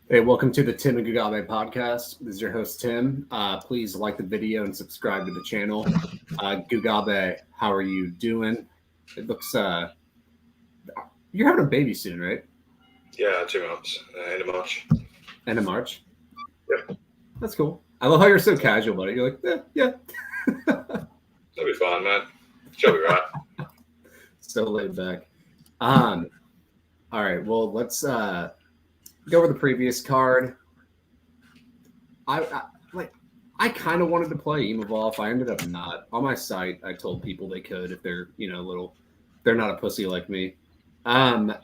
Hey, welcome to the Tim and Gugabe podcast. This is your host, Tim. Please like the video and subscribe to the channel. Gugabe, how are you doing? It looks, you're having a baby soon, right? Yeah, 2 months, end of March. End of March? Yeah. That's cool. I love how you're so casual, buddy. You're like, yeah. It'll be fine, man. She'll be right. So laid back. All right, well, let's go over the previous card. I kind of wanted to play Evolve. I ended up not. On my site, I told people they could if they're, they're not a pussy like me. Yeah,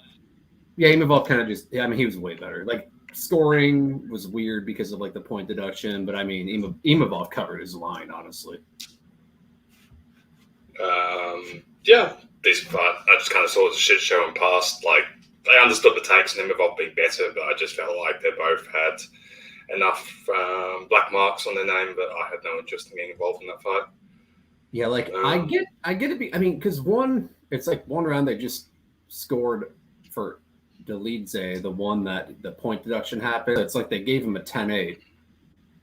Evolve kind of just, he was way better. Like, scoring was weird because of, like, the point deduction, but, Evolve covered his line, honestly. Yeah, decent fight. I just kind of saw it as a shit show and passed. Like, I understood the takes and Evolve being better, but I just felt like they both had enough black marks on their name that I had no interest in getting involved in that fight. Yeah, like I get it. Because it's like one round they just scored for Delidze, the one that the point deduction happened. It's like they gave him a 10-8.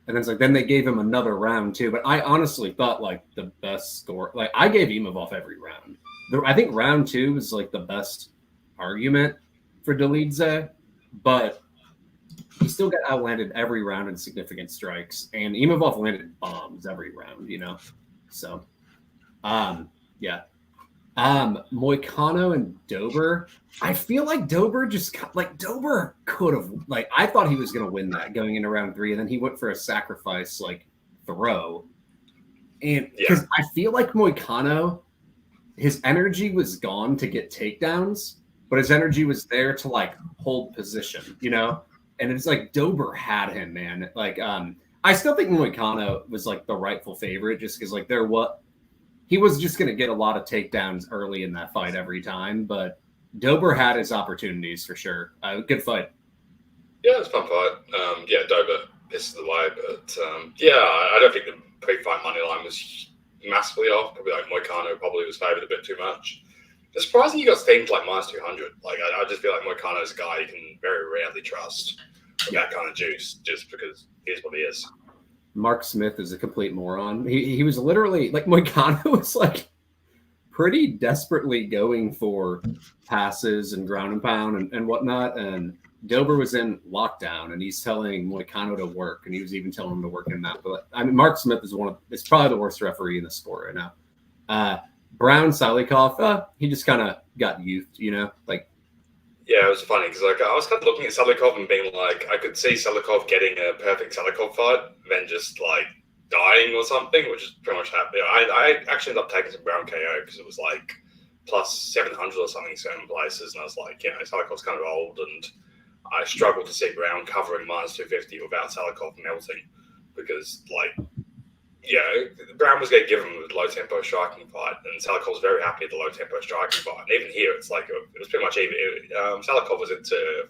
And it's like then they gave him another round too. But I honestly thought like the best score, like I gave Evolve every round. I think round 2 was like the best argument for Delidze, but he still got outlanded every round in significant strikes, and Evolve landed bombs every round, So, yeah. Moicano and Dober. I feel like Dober could have, like, I thought he was going to win that going into round 3, and then he went for a sacrifice, like, throw. And because I feel like Moicano, his energy was gone to get takedowns, but his energy was there to, like, hold position, And it's like Dober had him, man. Like, I still think Moicano was, like, the rightful favorite just because, like, he was just going to get a lot of takedowns early in that fight every time, but Dober had his opportunities for sure. Good fight. Yeah, it was a fun fight. Dober pisses the way, but I don't think the pre-fight money line was massively off. Probably like Moicano probably was favored a bit too much. It's surprising you got steamed like minus 200. Like I just feel like Moicano's a guy you can very rarely trust with that kind of juice, just because he is what he is. Mark Smith is a complete moron. He was literally like Moicano was like pretty desperately going for passes and ground and pound and whatnot. And Dober was in lockdown and he's telling Moicano to work, and he was even telling him to work in that. But Mark Smith is it's probably the worst referee in the sport right now. Brown Salikov, he just kind of got youthed, like. Yeah, it was funny because like I was kind of looking at Salikov and being like, I could see Salikov getting a perfect Salikov fight, then just like dying or something, which is pretty much happening. I actually ended up taking some Brown KO because it was like plus 700 or something in certain places, and I was like, Salikov's kind of old, and I struggled to see Brown covering minus 250 without Salikov melting because Brown was going to give him the low-tempo striking fight, and Salikov was very happy at the low-tempo striking fight. And even here, it's like it was pretty much even. Salikov was into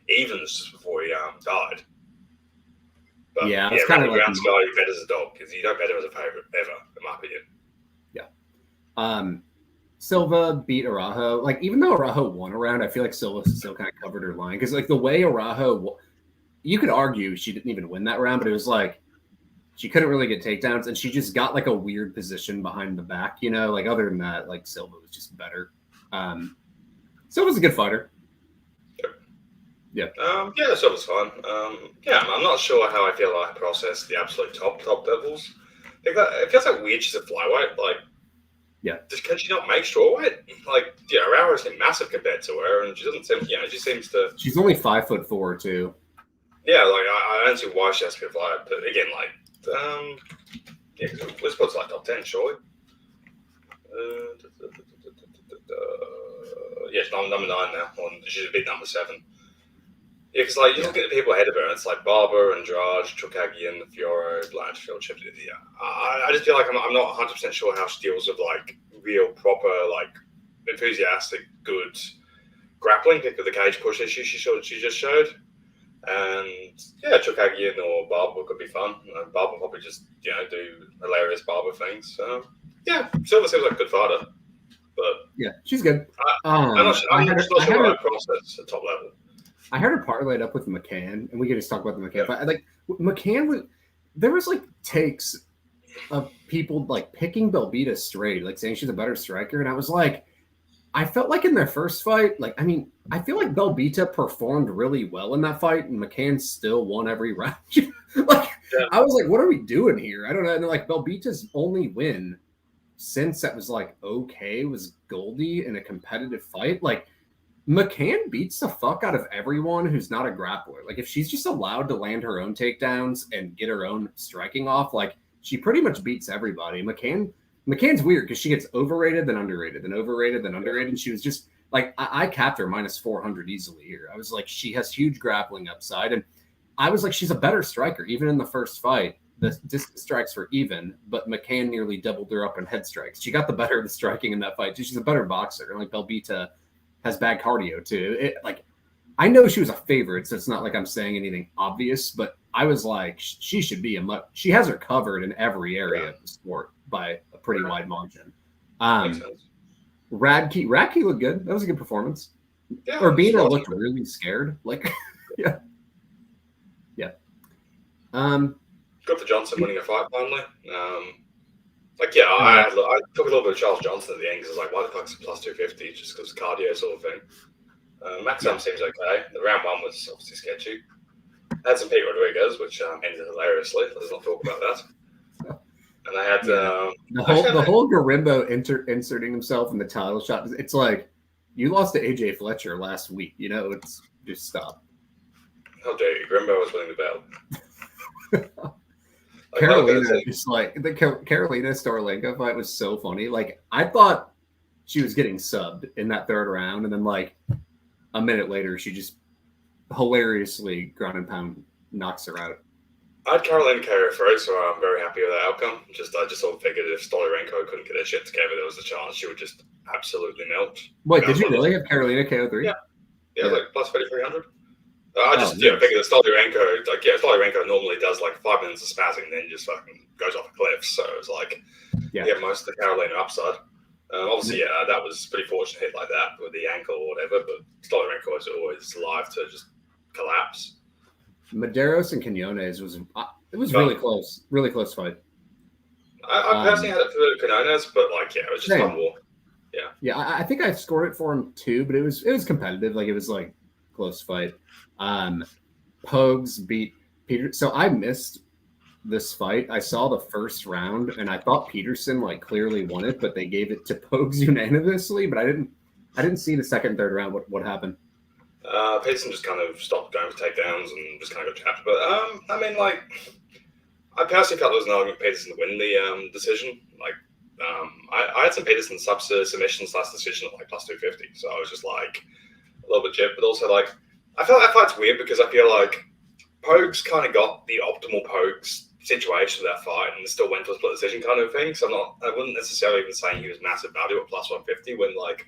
evens just before he died. But it's kind of like Brown's guy you bet as a dog because you don't bet him as a favorite ever, in my opinion. Yeah. Silva beat Araujo. Like even though Araujo won a round, I feel like Silva still kind of covered her line because like the way Araujo, you could argue she didn't even win that round, but it was like. She couldn't really get takedowns, and she just got like a weird position behind the back, Like other than that, like Silva was just better. Silva's a good fighter. Yeah. Silva's fine. I'm not sure how I feel like I process the absolute top levels. It feels like weird she's a flyweight. Like, can she not make strawweight? Like, Araujo's massive compared to her, and she doesn't seem, she seems to. She's only 5'4" too. Yeah, like I don't see why she has to be a flyweight, but again, like. Let's put like top 10, surely. Yes, number 9 now. She's a bit number 7. Yeah, because like you look at the people ahead of her, and it's like Barber, Andrade, Chukagian, Fiore, Blanchfield, Chip. I just feel like I'm not 100% sure how she deals with like real, proper, like enthusiastic, good grappling because of the cage push issue she just showed. And Chukagian or Barber could be fun. Barber probably just do hilarious Barber things. So Silva seems like a good fighter, but she's good. I'm not sure how I process at top level. I heard it parlayed up with McCann, and we can just talk about the McCann fight. Like McCann was, there was like takes of people like picking Belbita straight, like saying she's a better striker, and I was like, I felt like in their first fight, like, I mean, I feel like Belbita performed really well in that fight, and McCann still won every round. Like, I was like, what are we doing here? I don't know. And like, Belbita's only win since that was like okay was Goldie in a competitive fight. Like, McCann beats the fuck out of everyone who's not a grappler. Like, if she's just allowed to land her own takedowns and get her own striking off, like, she pretty much beats everybody. McCann's weird because she gets overrated, then underrated, then overrated, then underrated. And she was just like, I capped her minus 400 easily here. I was like, she has huge grappling upside. And I was like, she's a better striker. Even in the first fight, the distance strikes were even, but McCann nearly doubled her up in head strikes. She got the better of the striking in that fight. She's a better boxer. And like, Belbita has bad cardio too. I know she was a favorite, so it's not like I'm saying anything obvious, but I was like, she should be she has her covered in every area of the sport by a pretty wide margin. Radke looked good. That was a good performance. Yeah, Urbina looked really scared. Like, yeah. Good for Johnson winning a fight finally. I took a little bit of Charles Johnson at the end because I was like, why the fuck's plus 250? Just because cardio sort of thing. Maxim seems okay. The round one was obviously sketchy. Had some Pete Rodriguez, which ended hilariously. Let's not talk about that. And I had the whole Garimbo inserting himself in the title shot. It's like you lost to AJ Fletcher last week. You know, it's just stop. How dare you? Garimbo was winning the belt. Carolina, just like the Carolina Storolenko fight was so funny. Like, I thought she was getting subbed in that third round, and then like a minute later, she just hilariously ground and pound knocks her out. I had Carolina carry through, so I'm very happy with that outcome. I just sort of figured if Stoliarenko couldn't get her shit together, there was a chance she would just absolutely melt. Wait, did you really have Carolina KO3? Yeah, like plus 3,300. I just figured that Stoliarenko normally does like 5 minutes of spazzing and then just fucking goes off a cliff. So it was like, most of the Carolina upside. Obviously, that was pretty fortunate hit like that with the ankle or whatever, but Stoliarenko is always live to just collapse. Medeiros and Quinones was really close fight. I personally had it for Quinones, but it was just fun war. Yeah, I think I scored it for him too, but it was competitive. Like, it was like close fight. Pogues beat Peter. So I missed this fight. I saw the first round and I thought Peterson like clearly won it, but they gave it to Pogues unanimously. But I didn't see the second and third round. What happened? Peterson just kind of stopped going for takedowns and just kind of got trapped. But I mean, like, I personally felt there was an argument for Peterson to win the decision. Like, I had some Peterson submission / decision at like plus 250, so I was just like a little bit jipped, but also like I felt that fight's weird because I feel like Pogues kind of got the optimal Pogues situation of that fight and still went to a split decision kind of thing. So I wouldn't necessarily even say he was massive value at plus 150 when like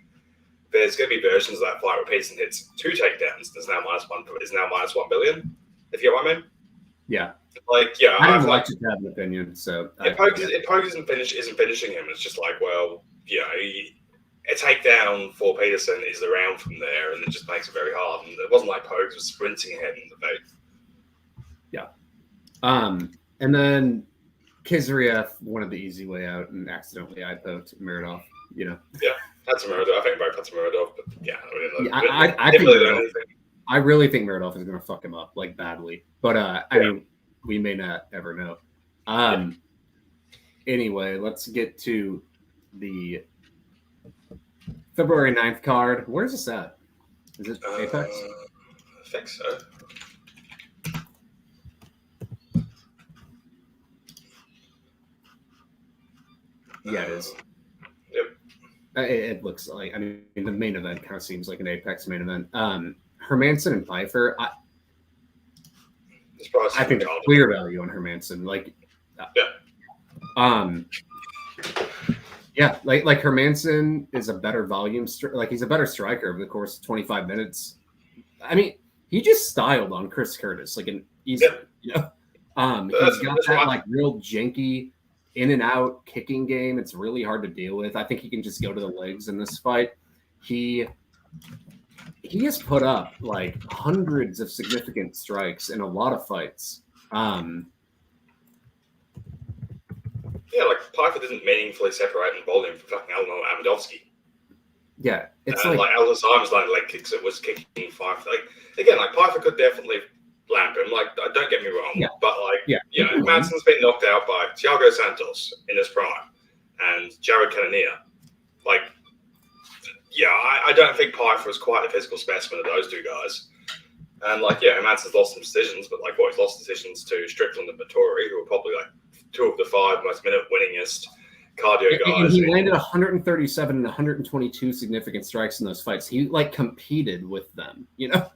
there's going to be versions of that fight where Peterson hits 2 takedowns. There's now minus 1 billion. If you get what I mean? Yeah. Like, I didn't like to have an opinion. So if Pogues isn't finishing him, it's just like, well, a takedown for Peterson is the round from there, and it just makes it very hard. And it wasn't like Pogues was sprinting ahead in the fight. Yeah. And then Kizriev wanted the easy way out and accidentally eye poked Miradov. Yeah, that's a Miradov. I think both that's a Miradov, but I really think Miradov is going to fuck him up like badly. But I mean, we may not ever know. Anyway, let's get to the February 9th card. Where's this at? Is it Apex? I think so. Yeah, it is. Yep. It looks like, I mean, the main event kind of seems like an Apex main event. Hermanson and Pyfer, I think there's clear value on Hermanson. Like, like Hermanson is a better volume, he's a better striker over the course of 25 minutes. I mean, he just styled on Chris Curtis like an easy, he's got that like real janky in and out kicking game. It's really hard to deal with. I think he can just go to the legs in this fight. He he has put up like hundreds of significant strikes in a lot of fights. Yeah, like Pyfer didn't meaningfully separate and bowl him from fucking Alan Amidovsky. Yeah, it's and like Alan Simon's leg kicks that was kicking Pyfer. Like again, like Pyfer could definitely lamp him. Like don't get me wrong, but like Hermansson's been knocked out by Thiago Santos in his prime and Jared Cannonier. Like, yeah, I don't think Pyfer was quite a physical specimen of those two guys. And like, yeah, Hermansson's lost some decisions, but like, he's lost decisions to Strickland and Vettori, who are probably like two of the 5 most minute winningest cardio guys. And he landed 137 and 122 significant strikes in those fights. He like competed with them, you know?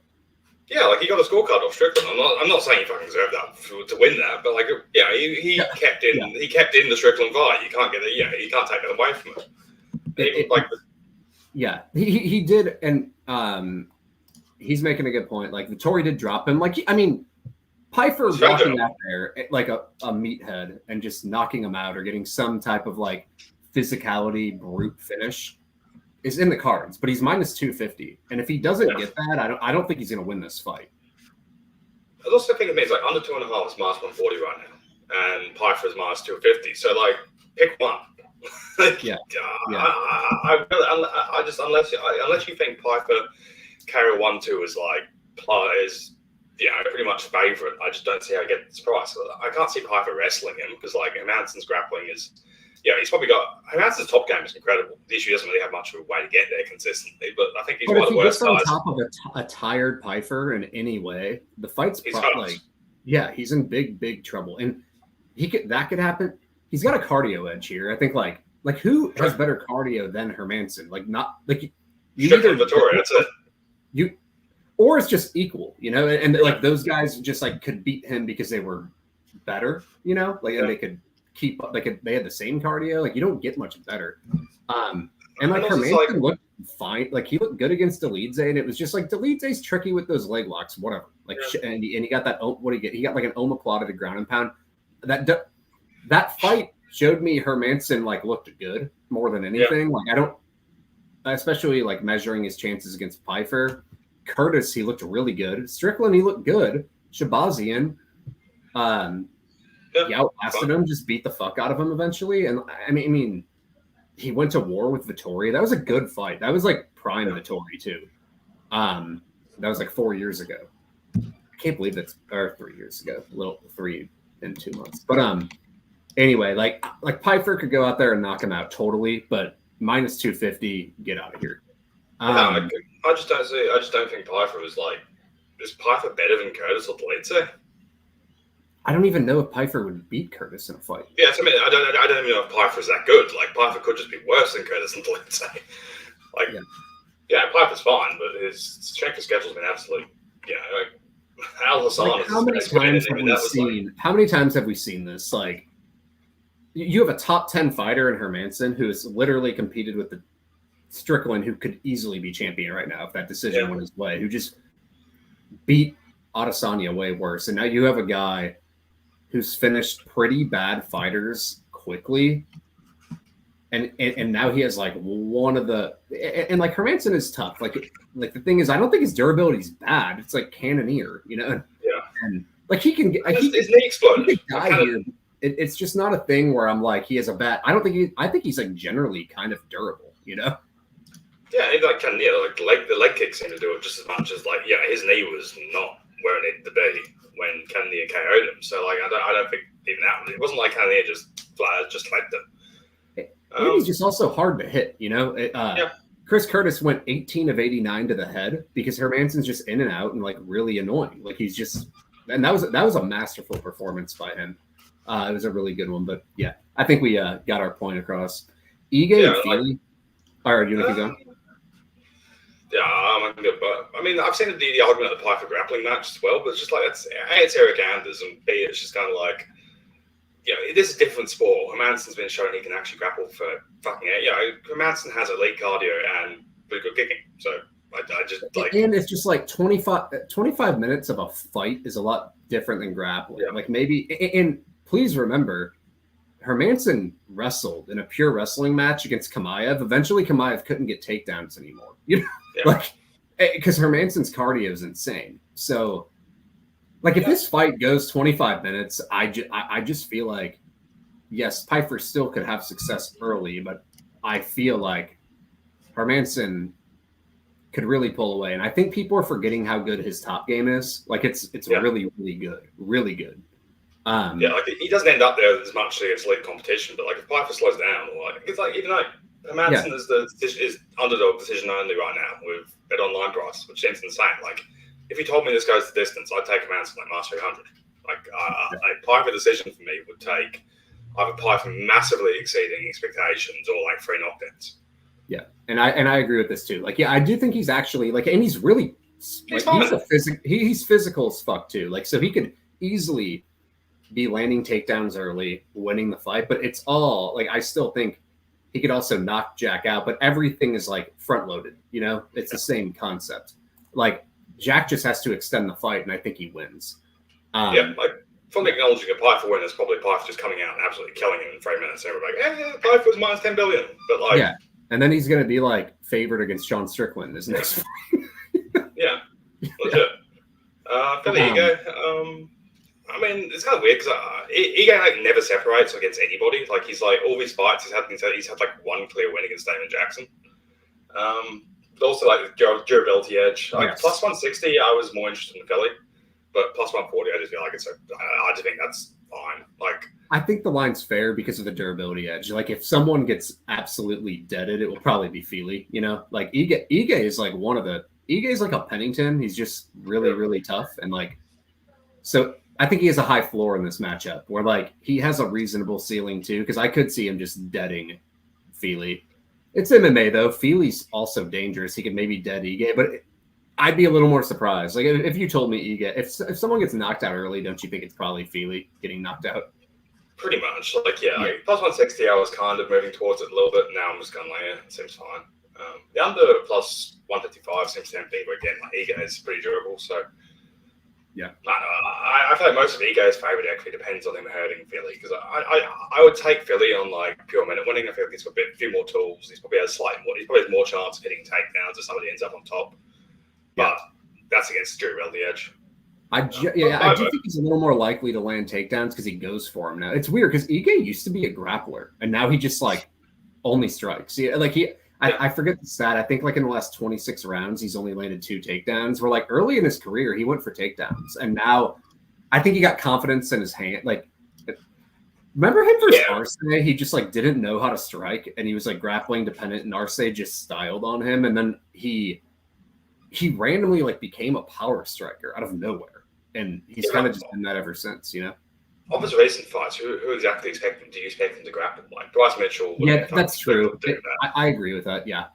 Yeah, like he got a scorecard off Strickland. I'm not saying he fucking deserved that to win that, but like, yeah, he kept in he kept in the Strickland fight. You can't get it. Yeah, you can't take it away from him. He did, and he's making a good point. Like Vettori did drop him. Like I mean, Pyfer walking out there like a meathead and just knocking him out or getting some type of like physicality brute finish is in the cards, but he's minus 250. And if he doesn't get that, I don't think he's going to win this fight. I also think it means like under 2.5 is minus 140 right now, and Pyfer is minus 250. So like, pick one. I just unless you think Pyfer carry 1-2 is like pretty much favorite. I just don't see how he gets this price. I can't see Pyfer wrestling him because like Hermansson's grappling is. Yeah, he's probably got. Hermansson's top game is incredible. The issue doesn't really have much of a way to get there consistently, but I think he's one of the worst guys. If he gets on top of a tired Pyfer in any way, the fight's probably he's in big trouble, and that could happen. He's got a cardio edge here. I think like who has better cardio than Hermansson? Like not like you either Vettori, that's it. Or it's just equal, you know, and like those guys just like could beat him because they were better, you know, like and they could. Keep up, they had the same cardio. Like you don't get much better. And like Hermansson looked fine. Like he looked good against Delidze, and it was just like Delidze's tricky with those leg locks, whatever. Like and he got that. What did he get? He got like an omoplata to ground and pound. That fight showed me Hermansson like looked good more than anything. Like I don't, especially like measuring his chances against Pyfer. Curtis, he looked really good. Strickland, he looked good. Shabazian, he outlasted him, just beat the fuck out of him eventually. And I mean, he went to war with Vettori. That was a good fight. That was like prime Vettori too. That was like 4 years ago. I can't believe that's 3 years ago. A little 3 in 2 months. But anyway, like Pyfer could go out there and knock him out totally, but minus 250, get out of here. I just don't think Pyfer was like. Is Pyfer better than Curtis or Delidze? I don't even know if Pyfer would beat Curtis in a fight. Yeah, I mean, I don't even know if Pyfer's that good. Like, Pyfer could just be worse than Curtis and Delidze. Like, Pyfer's fine, but his strength of schedule's been absolute. Like Al Hassan. Like, how many times have we seen this? Like, you have a top 10 fighter in Hermansson who has literally competed with the Strickland, who could easily be champion right now if that decision went his way, who just beat Adesanya way worse, and now you have a guy who's finished pretty bad fighters quickly. And now he has like one of the and like Hermansson is tough. Like the thing is, I don't think his durability is bad. It's like Cannonier, you know. Yeah. And like he can get his knee exploded. He could die here. It's just not a thing where I'm like he has a bad. I think he's like generally kind of durable, you know. Yeah, like Cannonier, like the leg kicks seem to do it just as much as like his knee was not where it needed to be when Cannonier KO'd him. So like I don't think even that it wasn't like Cannonier just led them. He's just also hard to hit, you know. Chris Curtis went 18 of 89 to the head because Hermansson's just in and out and like really annoying. Like he's just, and that was a masterful performance by him. It was a really good one, but yeah, I think we got our point across. Ige and Feely. All right, you want to keep going? Yeah, but I mean, I've seen the argument of the Pyfer grappling match as well, but it's just like it's Eric Anders, and B, it's just kind of like, this is a different sport. Hermansson's been shown he can actually grapple for fucking Hermansson has elite cardio and pretty good kicking, so I just like. And it's just like 25 minutes of a fight is a lot different than grappling. Yeah. Like maybe, and please remember, Hermansson wrestled in a pure wrestling match against Kamaev. Eventually, Kamaev couldn't get takedowns anymore. You know, because Hermansson's cardio is insane. So, like, if this fight goes 25 minutes, I just feel like, yes, Pyfer still could have success early, but I feel like Hermansson could really pull away. And I think people are forgetting how good his top game is. Like, it's really, really good. Really good. Like, he doesn't end up there as much against elite competition, but, like, if Pyfer slows down, like, it's like, even though Hermansson is underdog decision only right now with bet online price, which seems insane. Like, if you told me this goes the distance, I'd take Hermansson like minus 300. Like, a Pyfer decision for me would take either Pyfer massively exceeding expectations or like 3 knockdowns. Yeah, and I agree with this too. Like, I do think he's actually like, and he's really he's physical as fuck too. Like, so he could easily be landing takedowns early, winning the fight. But it's all like, I still think he could also knock Jack out. But everything is like front loaded. You know, it's the same concept. Like, Jack just has to extend the fight, and I think he wins. Like, from acknowledging a Pyfer win, it's probably Pyfer just coming out and absolutely killing him in 3 minutes. And everybody's like, Pyfer was minus 10 billion. But like, and then he's going to be like favored against Sean Strickland this next fight. Legit. Philly Ige. I mean, it's kind of weird because Ige like never separates against anybody. Like, he's like, all these fights he's had like one clear win against Damon Jackson. But also like durability edge. Like, plus 160, I was more interested in Philly, but plus 140, I just feel like it's. I just think that's fine. Like, I think the line's fair because of the durability edge. Like, if someone gets absolutely deaded, it will probably be Feely. You know, like Ige is like Ige is like a Pennington. He's just really, really tough, and like, so I think he has a high floor in this matchup where like he has a reasonable ceiling too. Because I could see him just deading Feely. It's MMA though. Feely's also dangerous. He could maybe dead Ige, but I'd be a little more surprised. Like, if you told me Ige, if someone gets knocked out early, don't you think it's probably Feely getting knocked out? Pretty much. Like, like, plus 160, I was kind of moving towards it a little bit. Now I'm just going to lay it. It seems fine. The under plus 155 seems tempting, but again, like, Ige is pretty durable. So, I feel like most of Ige's favorite actually depends on him hurting Philly, because I would take Philly on like pure minute winning. I feel like he's got a few more tools. He probably has more chance of hitting takedowns if somebody ends up on top. But that's against the durability edge. I do think he's a little more likely to land takedowns because he goes for him now. It's weird because Ige used to be a grappler, and now he just like only strikes. I forget the stat. I think like in the last 26 rounds, he's only landed 2 takedowns. Where like early in his career, he went for takedowns, and now I think he got confidence in his hand. Like, remember him versus Arce? He just like didn't know how to strike, and he was like grappling dependent, and Arce just styled on him, and then he randomly like became a power striker out of nowhere. And he's kind of just been that ever since, you know? Of his recent fights, who exactly do you expect him to grapple? Like, Bryce Mitchell? That's true. I agree with that, yeah.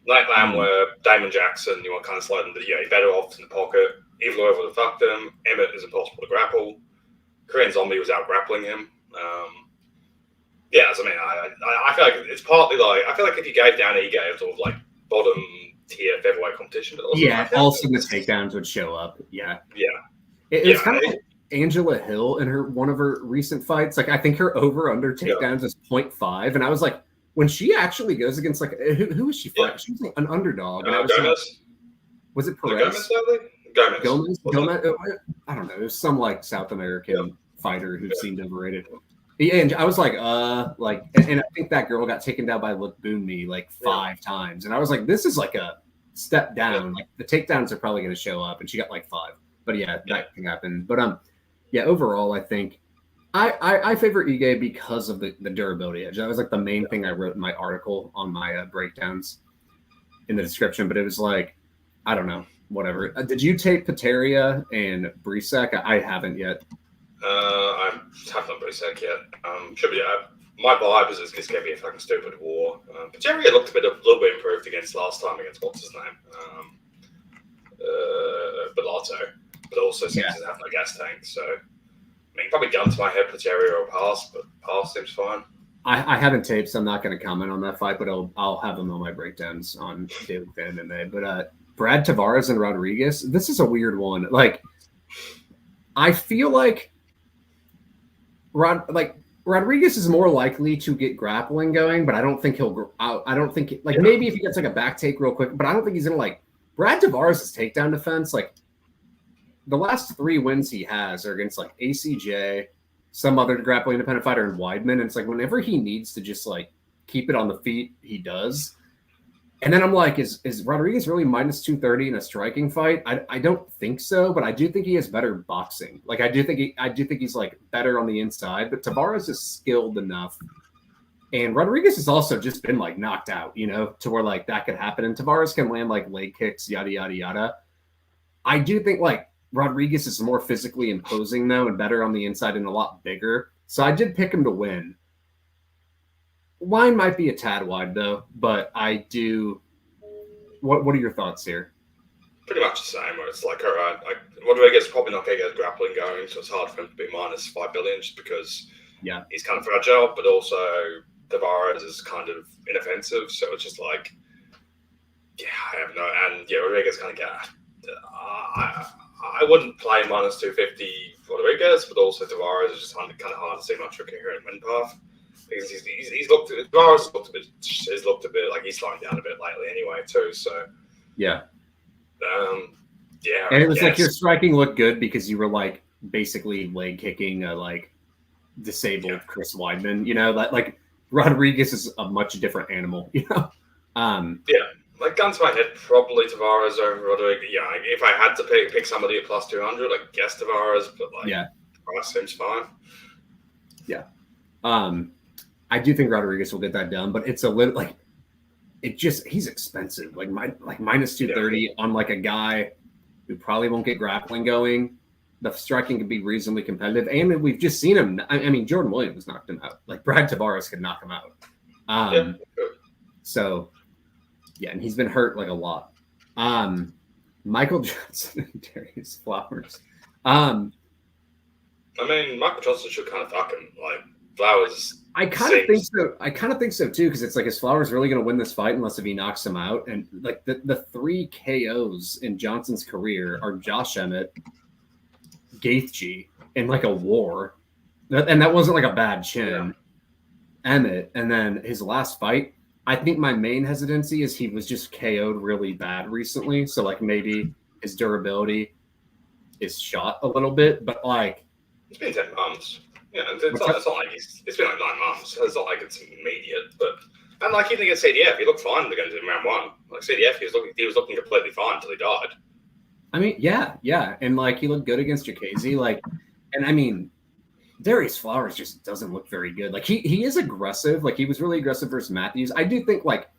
Like Lamwer, Damon Jackson, you want to kind of slide him, you're better off in the pocket. Evil would have fucked him. Emmett is impossible to grapple. Korean Zombie was out grappling him. I feel like it's partly like, I feel like if you gave down Ige, it was sort of like bottom tier featherweight competition. But also the takedowns would show up. It's kind of like Angela Hill in one of her recent fights. Like, I think her over-under takedowns is 0.5. And I was like, when she actually goes against, like, who was she fighting? She was like an underdog. And I was Gomez? Was it Perez? Gomez. I don't know. It was some, like, South American fighter who seemed overrated. Yeah, and I was like, and I think that girl got taken down by Boonme like 5 times. And I was like, this is like a step down. Like, the takedowns are probably going to show up. And she got like 5. But that can happen. But overall, I think I favor Ige because of the durability edge. That was like the main thing I wrote in my article on my breakdowns in the description. But it was like, I don't know, whatever. Did you tape Pateria and Brisek? I haven't yet. I haven't done Brisek yet. Should be. My vibe is it's going to be a fucking stupid war. Pateria looked a little bit improved against last time against what's his name, Bellato. But also seems to have no gas tank, so I mean, probably gun to my head, Pateria or pass, but pass seems fine. I haven't taped, so I'm not going to comment on that fight, but I'll have them on my breakdowns on Daily Fan MMA. But Brad Tavares and Rodriguez, this is a weird one. Like, I feel like Rodriguez is more likely to get grappling going, but I don't think he'll. I don't think maybe if he gets like a back take real quick, but I don't think he's gonna like Brad Tavares' takedown defense, like the last 3 wins he has are against like ACJ, some other grappling independent fighter, and Weidman. And it's like whenever he needs to just like keep it on the feet, he does. And then I'm like, is Rodriguez really minus 230 in a striking fight? I don't think so, but I do think he has better boxing. Like I do think he's like better on the inside, but Tavares is skilled enough. And Rodriguez has also just been like knocked out, you know, to where like that could happen. And Tavares can land like leg kicks, yada, yada, yada. I do think like Rodriguez is more physically imposing though and better on the inside and a lot bigger. So I did pick him to win. Line might be a tad wide though, but I do. What are your thoughts here? Pretty much the same. Where it's like, all right, like Rodriguez probably not going to get grappling going, so it's hard for him to be minus 5 billion just because he's kind of fragile, but also Tavares is kind of inoffensive, so it's just like, I have no, and Rodriguez kind of get. I wouldn't play minus 250 Rodriguez, but also Tavares is just kind of hard to see much of a coherent win path. Because he's looked a bit like he's slowing down a bit lately anyway too. So and it was like your striking looked good because you were like basically leg kicking a like disabled Chris Weidman. You know, like Rodriguez is a much different animal. You know, like gun to my head, probably Tavares over Rodriguez. Yeah, if I had to pick somebody at plus 200, I guess Tavares, but like the price seems fine. Yeah. I do think Rodriguez will get that done, but it's a little like he's expensive. Like minus 230 on like a guy who probably won't get grappling going. The striking could be reasonably competitive, and we've just seen him. I mean, Jordan Williams knocked him out. Like Brad Tavares could knock him out. So and he's been hurt like a lot. Michael Johnson and Darius Flowers. I mean, Michael Johnson should kind of fuck him. Like Flowers. I kind of think so. I kind of think so too, because it's like, is Flowers really going to win this fight unless if he knocks him out? And like the 3 KOs in Johnson's career are Josh Emmett, Gaethje, and like a war, and that wasn't like a bad chin. Emmett, and then his last fight. I think my main hesitancy is he was just KO'd really bad recently, so like maybe his durability is shot a little bit, but like it's been 10 months. Yeah, it's not like it's been like 9 months. It's not like it's immediate, and like even against CDF, he looked fine going to round 1. Like CDF, he was looking completely fine until he died. I mean, yeah, and like he looked good against Jacasey, like, and I mean, Darius Flowers just doesn't look very good. Like he is aggressive, like he was really aggressive versus Matthews. I do think like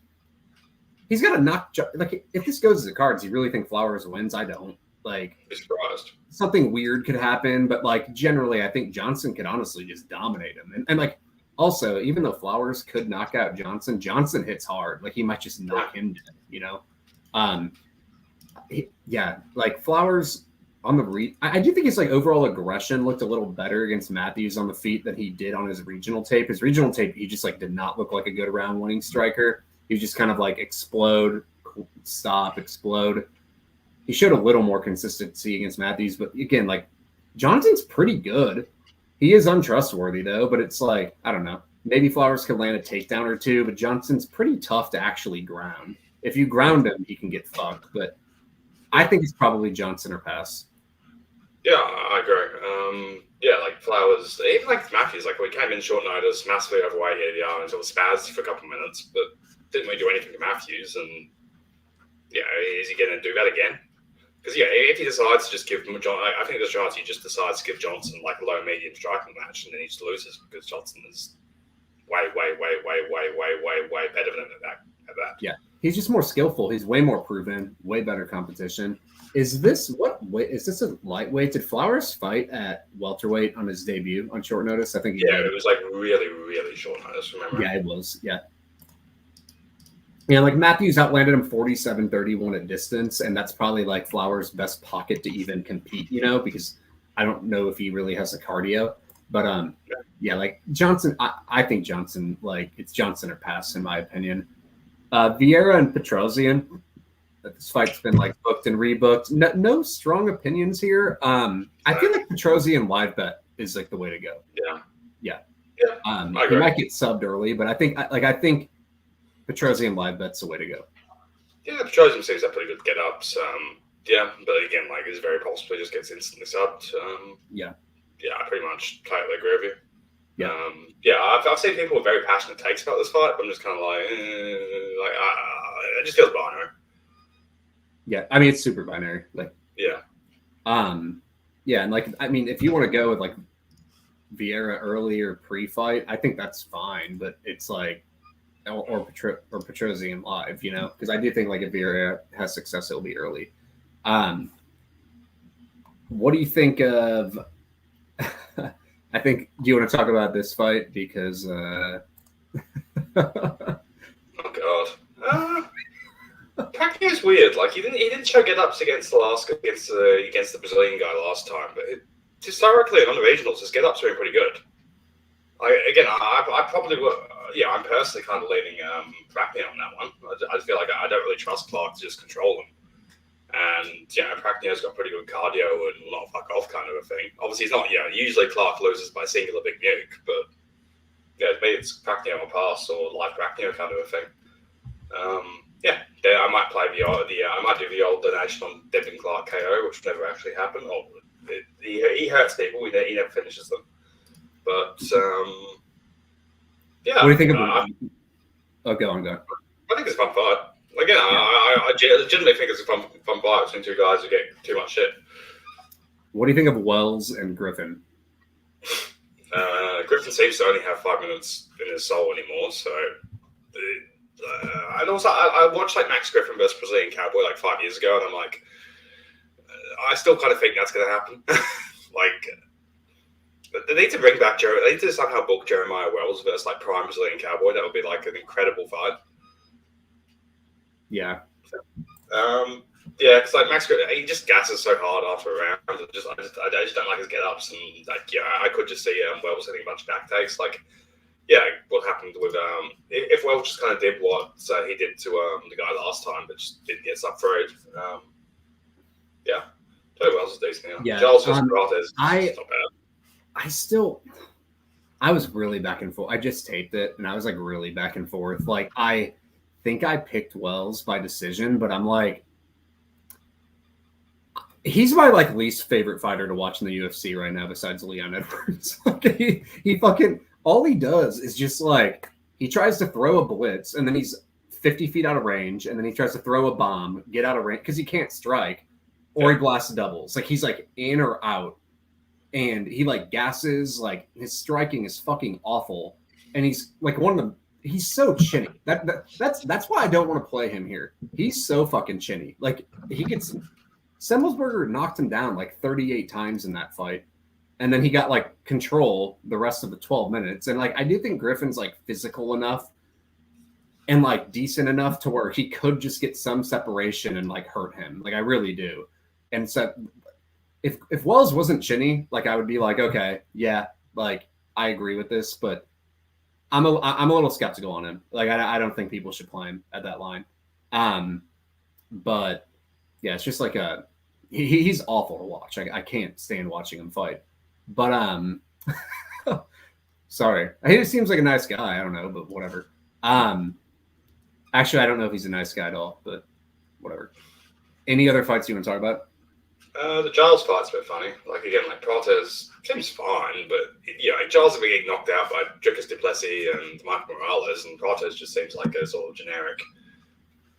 he's got to knock. Like if this goes to the cards, you really think Flowers wins? I don't. Like, be surprised. Something weird could happen, but like generally, I think Johnson could honestly just dominate him. And like also, even though Flowers could knock out Johnson, Johnson hits hard. Like he might just knock him dead. You know, like Flowers on the I do think his like overall aggression looked a little better against Matthews on the feet than he did on his regional tape. His regional tape, he just like did not look like a good round winning striker. He was just kind of like explode, stop, explode. He showed a little more consistency against Matthews, but again, like Johnson's pretty good. He is untrustworthy though, but it's like, I don't know. Maybe Flowers could land a takedown or two, but Johnson's pretty tough to actually ground. If you ground him, he can get fucked, but I think it's probably Johnson or pass. Yeah, I agree. Like Flowers, even like Matthews, like we came in short notice, massively overweight ADR until spazzed for a couple of minutes, but didn't really do anything to Matthews. And is he going to do that again? Because if he decides to just give John, I think there's a chance he just decides to give Johnson like a low medium striking match, and then he just loses because Johnson is way better than at that. Yeah, he's just more skillful. He's way more proven, way better competition. Is this a lightweight? Did Flowers fight at welterweight on his debut on short notice? I think he did. It was like really, really short notice. Remember? Yeah, it was. Yeah. Yeah, like Matthews outlanded him 47-31 at distance, and that's probably like Flowers' best pocket to even compete, you know, because I don't know if he really has the cardio. But like Johnson, I think Johnson, like it's Johnson or pass in my opinion. Vieira and Petrosian, this fight's been like booked and rebooked. No strong opinions here. I feel like Petrosian live bet is like the way to go. Yeah. He might get subbed early, but I think Petrosian live bet's the way to go. Yeah, Petrosian seems to have pretty good get-ups. Yeah, but again, like, it's very possible he just gets instantly subbed. Yeah, I pretty much totally agree with you. Yeah. I've seen people with very passionate takes about this fight, but I'm just kind of like, it just feels binary. Yeah, I mean, it's super binary. Like, yeah, and like, I mean, if you want to go with like Vieira early or pre-fight, I think that's fine. But it's like, or Petrosian live, you know, because I do think like if Vieira has success, it'll be early. What do you think of? I think. Do you want to talk about this fight because? Oh God. Pacquiao's weird. Like he didn't show get-ups against the Brazilian guy last time, but historically on the regionals, his get-ups have been pretty good. I probably would. I'm personally kind of leaning Pacquiao on that one. I feel like I don't really trust Clark to just control him. And Pacquiao's got pretty good cardio and will not fuck off kind of a thing. Obviously, he's not. Usually Clark loses by singular big nuke, but maybe it's Pacquiao or pass or live Pacquiao kind of a thing. I might play I might do the old donation on Devin Clark KO, which never actually happened. He hurts people. He never finishes them. But what do you think about? Go on. I think it's a fun fight. Again, I legitimately think it's a fun fight between two guys who get too much shit. What do you think of Wells and Griffin? Griffin seems to only have 5 minutes in his soul anymore, so. And also, I watched like Max Griffin versus Brazilian Cowboy like 5 years ago, and I'm like, I still kind of think that's going to happen. They need to bring back They need to somehow book Jeremiah Wells versus like prime Brazilian Cowboy. That would be like an incredible fight. Yeah. Because like Max Griffin, he just gasses so hard after a round. I just don't like his get-ups, and I could just see Wells hitting a bunch of back takes. What happened with if Wells just kind of did what he did to the guy last time, but just didn't get stuck through it. Wells is decent now. Yeah, Giles versus Cortez, not bad. I was really back and forth. I just taped it, and I was like really back and forth. Like I think I picked Wells by decision, but I'm like, he's my like least favorite fighter to watch in the UFC right now, besides Leon Edwards. he fucking. All he does is just like he tries to throw a blitz and then he's 50 feet out of range, and then he tries to throw a bomb, get out of range because he can't strike, or he blasts doubles. Like he's like in or out, and he like gasses. Like his striking is fucking awful, and he's like he's so chinny. That's why I don't want to play him here. He's so fucking chinny. Like Semmelsberger knocked him down like 38 times in that fight. And then he got like control the rest of the 12 minutes. And like, I do think Griffin's like physical enough and like decent enough to where he could just get some separation and like hurt him. Like I really do. And so if Wells wasn't chinny, like I would be like, okay, yeah, like I agree with this, but I'm a little skeptical on him. Like I don't think people should play him at that line. But yeah, it's just like he's awful to watch. I can't stand watching him fight. But sorry. He just seems like a nice guy. I don't know, but whatever. Actually, I don't know if he's a nice guy at all, but whatever. Any other fights you want to talk about? The Giles fight's a bit funny. Like again, like Protez seems fine, but Giles will be getting knocked out by Dricus Duplessis and Michael Morales, and Protez just seems like a sort of generic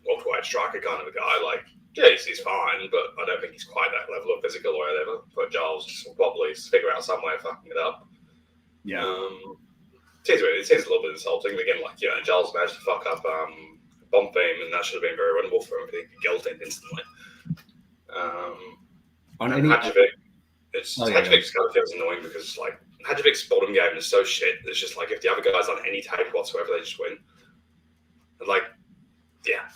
welterweight striker kind of a guy. Like. Yeah, he's fine, but I don't think he's quite that level of physical or whatever. But Giles will probably figure out some way of fucking it up. Yeah. It seems a little bit insulting. Again, like, Giles managed to fuck up Bomb Theme, and that should have been very winnable for him. He could guillotine instantly. Hadjovic, Hadjovic just kind of feels annoying because, like, Hadjovic's bottom game is so shit. It's just like, if the other guy's on any tape whatsoever, they just win. And, like, yeah.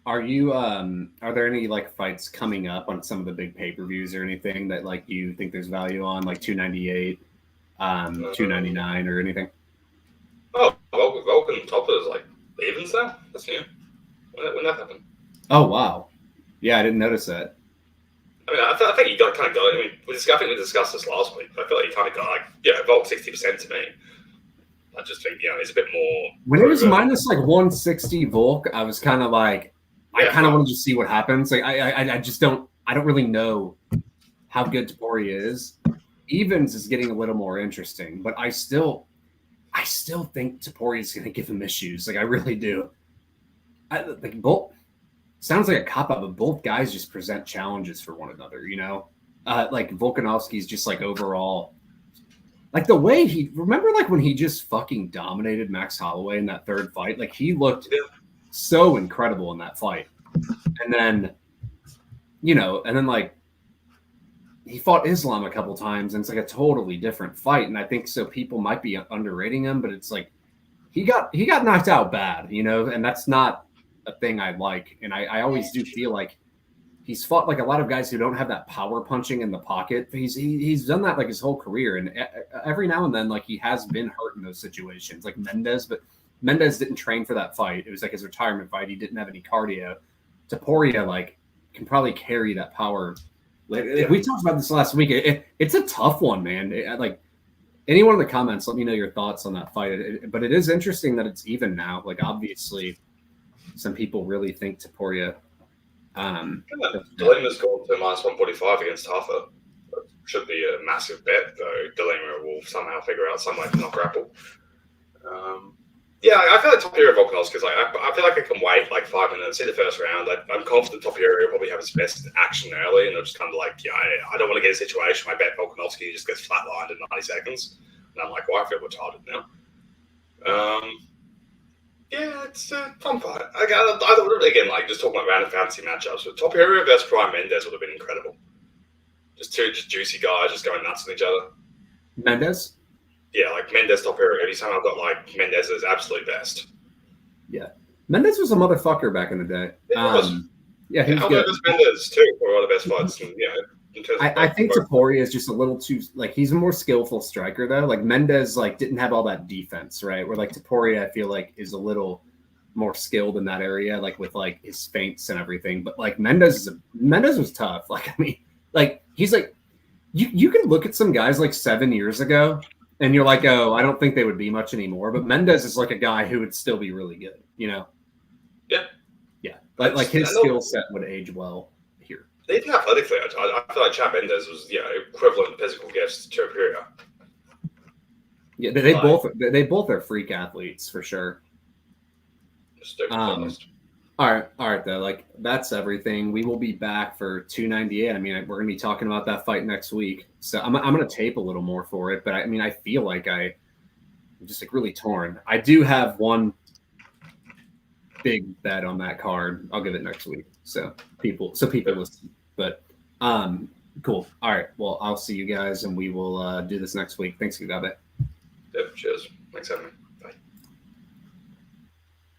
Are there any like fights coming up on some of the big pay-per-views or anything that like you think there's value on, like 298, 299 or anything? Oh, Vulcan Topper is like evens now. That's new. When that happened? Oh wow, yeah, I didn't notice that. I mean, I think you kind of got. I mean, I think we discussed this last week. I feel like you kind of got like Volk 60% to me. I just think, it's a bit more. When it was minus like 160 Volk, I was kind of like, I kind of wanted to see what happens. Like, I just don't really know how good Topuria is. Evens is getting a little more interesting, but I still think Topuria is going to give him issues. Like, I really do. Like, both sounds like a cop out, but both guys just present challenges for one another. Like Volkanovski's just like overall. Like the way remember like when he just fucking dominated Max Holloway in that third fight? Like he looked so incredible in that fight. And then, like he fought Islam a couple times and it's like a totally different fight. And I think so people might be underrating him, but it's like he got knocked out bad, and that's not a thing I like. And I always do feel like he's fought like a lot of guys who don't have that power punching in the pocket. He's done that like his whole career, and every now and then like he has been hurt in those situations, like Mendes. But Mendes didn't train for that fight. It was like his retirement fight. He didn't have any cardio. Topuria like can probably carry that power. Like, we talked about this last week. It's a tough one, man. Like anyone in the comments, let me know your thoughts on that fight. But it is interesting that it's even now. Like obviously, some people really think Topuria. Dilema's gone to minus 145 against Pyfer. Should be a massive bet, though. Dilema will somehow figure out some way to not grapple. I feel like Topuria Volkanovski is like, I feel like I can wait like 5 minutes, see the first round. I'm confident Topuria will probably have his best action early, and they're just kind of like, I don't want to get a situation where I bet Volkanovski just gets flatlined in 90 seconds. And I'm like, I feel retarded now. It's a fun fight. I would have, again, like, just talking about random fantasy matchups, but Topuria versus Prime Mendes would have been incredible. Just two juicy guys just going nuts on each other. Mendes? Yeah, like Mendes, Topuria. Every time I've got, like, Mendes is absolute best. Yeah. Mendes was a motherfucker back in the day. He was good. Mendes, too, for one of the best fights. And, I think Topuria is just a little too, like, he's a more skillful striker, though. Like, Mendes, like, didn't have all that defense, right? Where, like, Topuria, I feel like, is a little more skilled in that area, like, with, like, his feints and everything. But, like, Mendes was tough. Like, I mean, like, he's, like, you can look at some guys, like, 7 years ago, and you're like, oh, I don't think they would be much anymore. But Mendes is, like, a guy who would still be really good, Yeah. Yeah. Like his skill set would age well. Even athletically, I feel like Chad Mendes was, equivalent physical gifts to Topuria. Yeah, they both are freak athletes for sure. All right, though. Like that's everything. We will be back for 298. I mean, we're gonna be talking about that fight next week, so I'm gonna tape a little more for it. But I mean, I feel like I'm just like really torn. I do have one big bet on that card. I'll give it next week. So people listen. But cool. All right. Well, I'll see you guys, and we will do this next week. Thanks, Gugabe. Yep. Cheers. Thanks for having me. Bye.